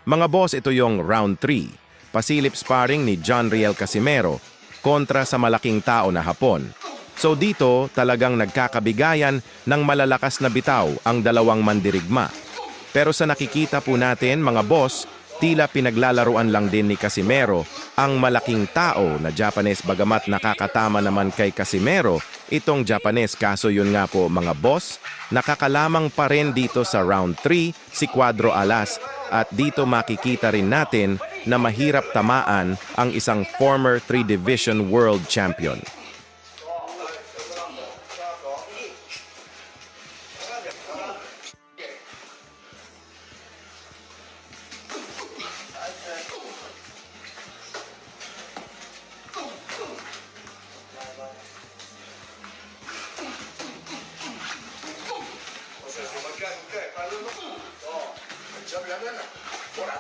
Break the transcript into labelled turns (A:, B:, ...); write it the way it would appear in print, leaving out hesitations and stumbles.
A: Mga boss, ito yung round 3. Pasilip sparring ni John Riel Casimero kontra sa malaking tao na Hapon. So dito talagang nagkakabigayan ng malalakas na bitaw ang dalawang mandirigma. Pero sa nakikita po natin mga boss, tila pinaglalaruan lang din ni Casimero ang malaking tao na Japanese bagamat nakakatama naman kay Casimero itong Japanese. Kaso yun nga po mga boss, nakakalamang pa rin dito sa round 3 si Cuadro Alas at dito makikita rin natin na mahirap tamaan ang isang former 3 Division World Champion.
B: Magkano ka? Paano mo? Oo. Sabi naman na. Wala.